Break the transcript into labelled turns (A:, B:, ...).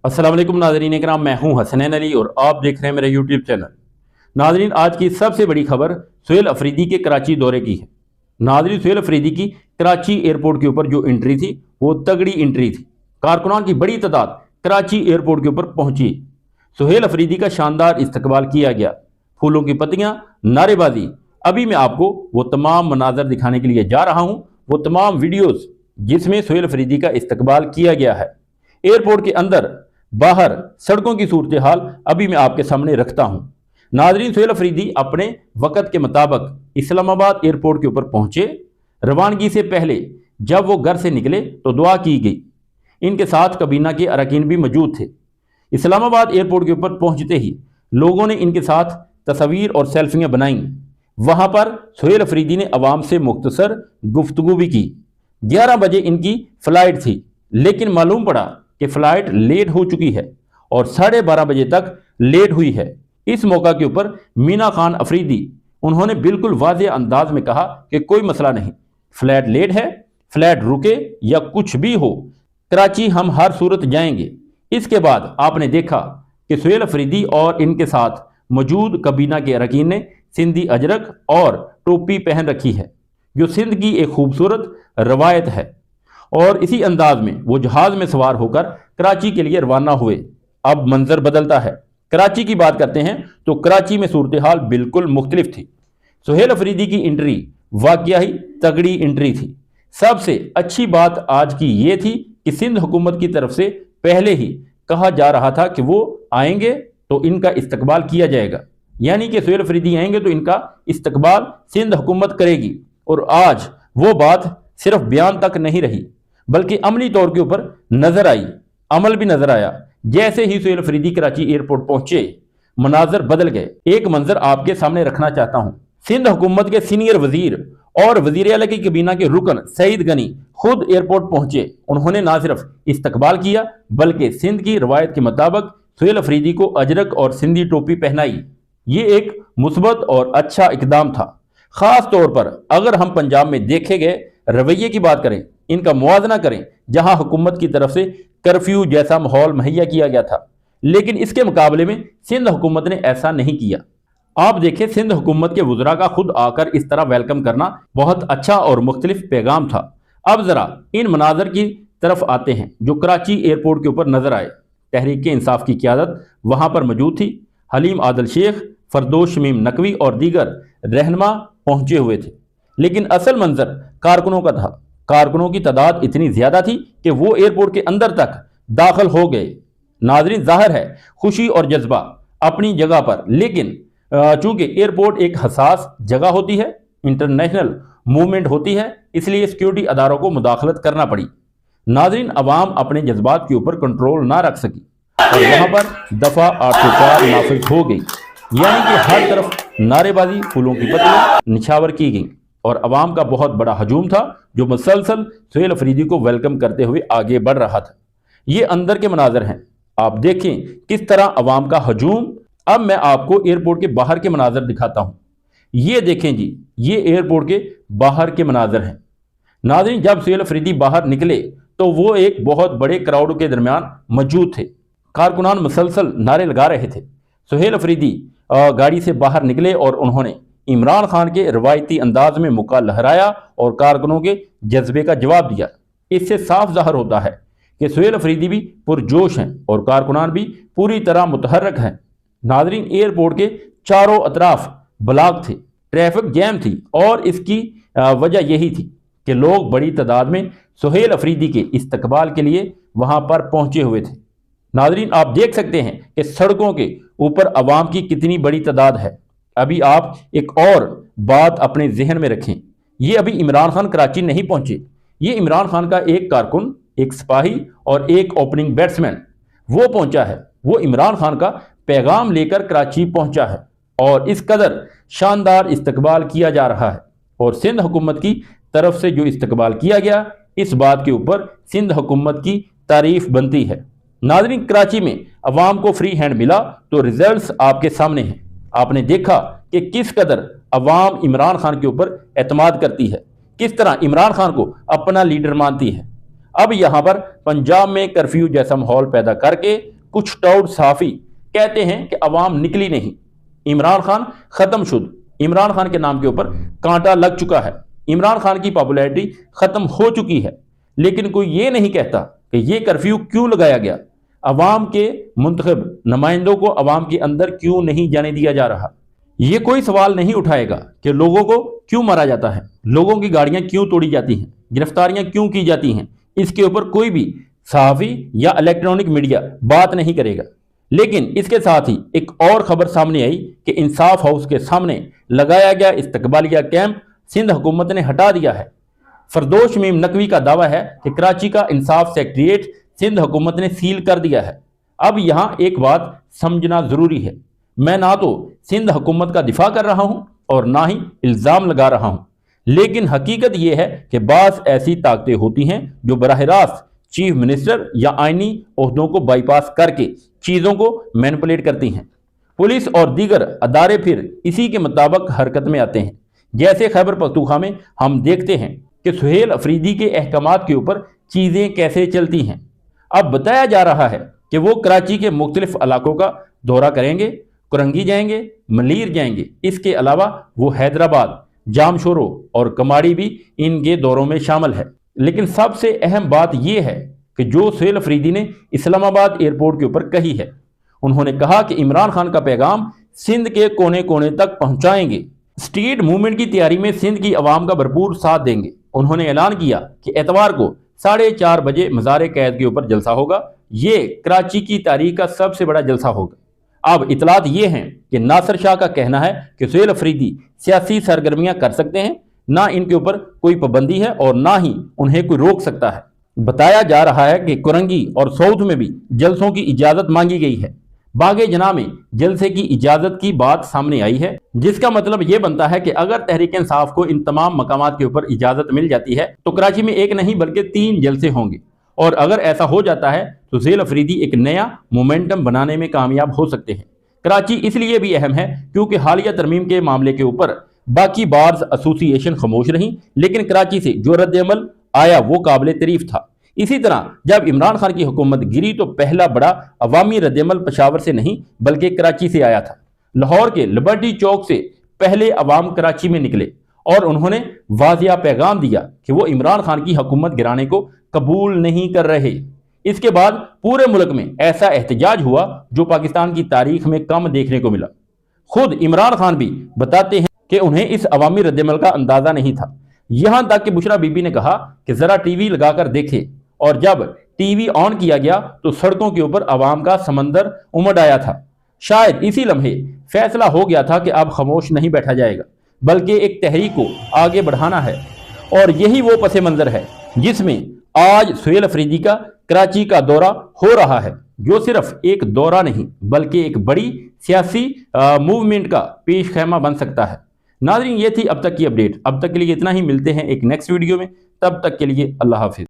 A: अस्सलाम वालेकुम नाज़रीन इकराम, मैं हूं हसनैन अली और आप देख रहे हैं मेरा यूट्यूब चैनल। नाज़रीन, आज की सबसे बड़ी खबर सुहेल अफरीदी के कराची दौरे की है। नाज़रीन, सुहेल अफरीदी की कराची एयरपोर्ट के ऊपर जो एंट्री थी वो तगड़ी एंट्री थी। कारकुनान की बड़ी तादाद कराची एयरपोर्ट के ऊपर पहुंची। सुहेल अफरीदी का शानदार इस्तकबाल किया गया, फूलों की पत्तियां, नारेबाजी। अभी मैं आपको वो तमाम मनाजर दिखाने के लिए जा रहा हूँ, वो तमाम वीडियोज़ जिसमें सुहेल अफरीदी का इस्तकबाल किया गया है। एयरपोर्ट के अंदर बाहर सड़कों की सूरत हाल अभी मैं आपके सामने रखता हूं। नाजरीन, सुहेल अफरीदी अपने वक़्त के मुताबिक इस्लामाबाद एयरपोर्ट के ऊपर पहुंचे। रवानगी से पहले जब वो घर से निकले तो दुआ की गई। इनके साथ कबीना के अरकान भी मौजूद थे। इस्लामाबाद एयरपोर्ट के ऊपर पहुंचते ही लोगों ने इनके साथ तस्वीर और सेल्फियां बनाई। वहां पर सुहेल अफरीदी ने अवाम से मुख्तसर गुफ्तगू भी की। 11 बजे इनकी फ़्लाइट थी, लेकिन मालूम पड़ा कि फ़्लाइट लेट हो चुकी है और 12:30 बजे तक लेट हुई है। इस मौका के ऊपर मीना खान अफरीदी उन्होंने बिल्कुल वाज़ेह अंदाज में कहा कि कोई मसला नहीं, फ़्लाइट लेट है, फ़्लाइट रुके या कुछ भी हो, कराची हम हर सूरत जाएंगे। इसके बाद आपने देखा कि सुहेल अफरीदी और इनके साथ मौजूद कबीना के अरकान ने सिंधी अजरक और टोपी पहन रखी है, जो सिंध की एक खूबसूरत रवायत है। और इसी अंदाज में वो जहाज में सवार होकर कराची के लिए रवाना हुए। अब मंजर बदलता है। कराची की बात करते हैं तो कराची में सूरत हाल बिल्कुल मुख्तलिफ थी। सुहेल अफरीदी की एंट्री वाकया ही तगड़ी एंट्री थी। सबसे अच्छी बात आज की ये थी कि सिंध हुकूमत की तरफ से पहले ही कहा जा रहा था कि वो आएंगे तो इनका इस्तकबाल किया जाएगा, यानी कि सुहेल अफरीदी आएंगे तो इनका इस्तकबाल सिंध हुकूमत करेगी। और आज वो बात सिर्फ बयान तक नहीं रही, बल्कि अमली तौर के ऊपर नजर आई, अमल भी नजर आया। जैसे ही सुहेल अफरीदी कराची एयरपोर्ट पहुंचे, मनाजर बदल गए। एक मंजर आपके सामने रखना चाहता हूं। सिंध हुकूमत के सीनियर वजीर और वजीर आला की कबीना के रुकन सईद गनी खुद एयरपोर्ट पहुंचे। उन्होंने ना सिर्फ इस्तकबाल किया, बल्कि सिंध की रवायत के मुताबिक सुहेल अफरीदी को अजरक और सिंधी टोपी पहनाई। ये एक मुस्बत और अच्छा इकदाम था। खास तौर पर अगर हम पंजाब में देखे गए रवैये की बात करें, इनका मुआवजा करें, जहां हुकूमत की तरफ से कर्फ्यू जैसा माहौल मुहैया किया गया था, लेकिन इसके मुकाबले में सिंध हुकूमत ने ऐसा नहीं किया। आप देखें, सिंध हुकूमत के वज़रा का खुद आकर इस तरह वेलकम करना बहुत अच्छा और मुख्तलिफ पैगाम था। अब ज़रा इन मनाजर की तरफ आते हैं जो कराची एयरपोर्ट के ऊपर नजर आए। तहरीक इंसाफ की क़यादत वहाँ पर मौजूद थी। हलीम आदल शेख, फरदोश शमीम नकवी और दीगर रहनुमा पहुँचे हुए थे। लेकिन असल मंजर कारकुनों का था। कारकुनों की तादाद इतनी ज़्यादा थी कि वो एयरपोर्ट के अंदर तक दाखिल हो गए। नाज़रीन, ज़ाहिर है खुशी और जज्बा अपनी जगह पर, लेकिन चूँकि एयरपोर्ट एक हसास जगह होती है, इंटरनेशनल मूवमेंट होती है, इसलिए सिक्योरिटी अदारों को मुदाखलत करना पड़ी। नाज़रीन, अवाम अपने जज्बात के ऊपर कंट्रोल ना रख सकी और वहाँ पर दफ़ा 804 नाफिज हो गई, यानी कि हर तरफ नारेबाजी, फूलों की पत्तियां निछावर की गई और अवाम का बहुत बड़ा हजूम था जो मुसलसल सुहेल अफरीदी को वेलकम करते हुए आगे बढ़ रहा था। ये अंदर के मनाजर हैं, आप देखें किस तरह अवाम का हजूम। अब मैं आपको एयरपोर्ट के बाहर के मनाजर दिखाता हूँ। ये देखें जी, ये एयरपोर्ट के बाहर के मनाजर हैं। नाज़रीन, जब सुहेल अफरीदी बाहर निकले तो वो एक बहुत बड़े क्राउड के दरमियान मौजूद थे। कारकुनान मुसलसल नारे लगा रहे थे। सुहेल अफरीदी गाड़ी से बाहर निकले और उन्होंने इमरान खान के रवायती अंदाज में मुक्का लहराया और कारकुनों के जज्बे का जवाब दिया। इससे साफ ज़ाहिर होता है कि सुहेल अफरीदी भी पुरजोश हैं और कारकुनान भी पूरी तरह मुतहर्रक हैं। नाज़रीन, एयरपोर्ट के चारों अतराफ ब्लॉक थे, ट्रैफिक जैम थी और इसकी वजह यही थी कि लोग बड़ी तादाद में सुहेल अफरीदी के इस्तकबाल के लिए वहाँ पर पहुँचे हुए थे। नाज़रीन, आप देख सकते हैं कि सड़कों के ऊपर अवाम की कितनी बड़ी तादाद है। अभी आप एक और बात अपने जहन में रखें, ये अभी इमरान खान कराची नहीं पहुंचे। ये इमरान खान का एक कारकुन, एक सिपाही और एक ओपनिंग बैट्समैन वो पहुंचा है। वो इमरान खान का पैगाम लेकर कराची पहुंचा है और इस कदर शानदार इस्तकबाल किया जा रहा है। और सिंध हुकूमत की तरफ से जो इस्तकबाल किया गया, इस बात के ऊपर सिंध हुकूमत की तारीफ बनती है। नाज़रीन, कराची में अवाम को फ्री हैंड मिला तो रिजल्ट्स आपके सामने हैं। आपने देखा कि किस कदर अवाम इमरान खान के ऊपर एतमाद करती है, किस तरह इमरान खान को अपना लीडर मानती है। اب یہاں پر پنجاب میں کرفیو جیسا ماحول پیدا کر کے کچھ ٹاؤٹ صحافی کہتے ہیں کہ عوام نکلی نہیں، عمران خان ختم شد، عمران خان کے نام کے اوپر کانٹا لگ چکا ہے، عمران خان کی پاپولیرٹی ختم ہو چکی ہے، لیکن کوئی یہ نہیں کہتا کہ یہ کرفیو کیوں لگایا گیا، عوام کے منتخب نمائندوں کو عوام کے اندر کیوں نہیں جانے دیا جا رہا۔ یہ کوئی سوال نہیں اٹھائے گا کہ لوگوں کو کیوں مارا جاتا ہے، لوگوں کی گاڑیاں کیوں توڑی جاتی ہیں، گرفتاریاں کیوں کی جاتی ہیں، اس کے اوپر کوئی بھی صحافی یا الیکٹرانک میڈیا بات نہیں کرے گا۔ لیکن اس کے ساتھ ہی ایک اور خبر سامنے آئی کہ انصاف ہاؤس کے سامنے لگایا گیا استقبالیہ کیمپ سندھ حکومت نے ہٹا دیا ہے۔ فردوس شمیم نقوی کا دعویٰ ہے کہ کراچی کا انصاف سیکریٹریٹ سندھ حکومت نے سیل کر دیا ہے۔ اب یہاں ایک بات سمجھنا ضروری ہے، میں نہ تو سندھ حکومت کا دفاع کر رہا ہوں اور نہ ہی الزام لگا رہا ہوں، لیکن حقیقت یہ ہے کہ بعض ایسی طاقتیں ہوتی ہیں جو براہ راست چیف منسٹر یا آئینی عہدوں کو بائی پاس کر کے چیزوں کو مینپولیٹ کرتی ہیں۔ پولیس اور دیگر ادارے پھر اسی کے مطابق حرکت میں آتے ہیں۔ جیسے خیبر پختونخوا میں ہم دیکھتے ہیں کہ سہیل افریدی کے احکامات کے اوپر چیزیں کیسے چلتی ہیں۔ اب بتایا جا رہا ہے کہ وہ کراچی کے مختلف علاقوں کا دورہ کریں گے، کرنگی جائیں گے، ملیر جائیں گے، اس کے علاوہ وہ حیدرآباد، جام شورو اور کماڑی بھی ان کے دوروں میں شامل ہے۔ لیکن سب سے اہم بات یہ ہے کہ جو سہیل افریدی نے اسلام آباد ایئرپورٹ کے اوپر کہی ہے، انہوں نے کہا کہ عمران خان کا پیغام سندھ کے کونے کونے تک پہنچائیں گے، اسٹریٹ موومنٹ کی تیاری میں سندھ کی عوام کا بھرپور ساتھ دیں گے۔ انہوں نے اعلان کیا کہ اتوار کو 4:30 بجے مزار قید کے اوپر جلسہ ہوگا، یہ کراچی کی تاریخ کا سب سے بڑا جلسہ ہوگا۔ اب اطلاعات یہ ہیں کہ ناصر شاہ کا کہنا ہے کہ سہیل افریدی سیاسی سرگرمیاں کر سکتے ہیں، نہ ان کے اوپر کوئی پابندی ہے اور نہ ہی انہیں کوئی روک سکتا ہے۔ بتایا جا رہا ہے کہ کرنگی اور ساؤتھ میں بھی جلسوں کی اجازت مانگی گئی ہے۔ باغ جناح میں جلسے کی اجازت کی بات سامنے آئی ہے، جس کا مطلب یہ بنتا ہے کہ اگر تحریک انصاف کو ان تمام مقامات کے اوپر اجازت مل جاتی ہے تو کراچی میں ایک نہیں بلکہ 3 جلسے ہوں گے، اور اگر ایسا ہو جاتا ہے تو سہیل افریدی ایک نیا مومنٹم بنانے میں کامیاب ہو سکتے ہیں۔ کراچی اس لیے بھی اہم ہے کیونکہ حالیہ ترمیم کے معاملے کے اوپر باقی بارز ایسوسی ایشن خاموش رہیں، لیکن کراچی سے جو رد عمل آیا وہ قابل تعریف تھا۔ اسی طرح جب عمران خان کی حکومت گری تو پہلا بڑا عوامی رد عمل پشاور سے نہیں بلکہ کراچی سے آیا تھا۔ لاہور کے لبرٹی چوک سے پہلے عوام کراچی میں نکلے اور انہوں نے واضح پیغام دیا کہ وہ عمران خان کی حکومت گرانے کو قبول نہیں کر رہے۔ اس کے بعد پورے ملک میں ایسا احتجاج ہوا جو پاکستان کی تاریخ میں کم دیکھنے کو ملا۔ خود عمران خان بھی بتاتے ہیں کہ انہیں اس عوامی رد عمل کا اندازہ نہیں تھا، یہاں تک کہ بشرا بی بی نے کہا کہ ذرا ٹی وی لگا کر دیکھے، اور جب ٹی وی آن کیا گیا تو سڑکوں کے اوپر عوام کا سمندر امڈ آیا تھا۔ شاید اسی لمحے فیصلہ ہو گیا تھا کہ اب خاموش نہیں بیٹھا جائے گا بلکہ ایک تحریک کو آگے بڑھانا ہے، اور یہی وہ پس منظر ہے جس میں آج سہیل افریدی کا کراچی کا دورہ ہو رہا ہے، جو صرف ایک دورہ نہیں بلکہ ایک بڑی سیاسی موومنٹ کا پیش خیمہ بن سکتا ہے۔ ناظرین، یہ تھی اب تک کی اپڈیٹ۔ اب تک کے لیے اتنا ہی، ملتے ہیں ایک نیکسٹ ویڈیو میں، تب تک کے لیے اللہ حافظ۔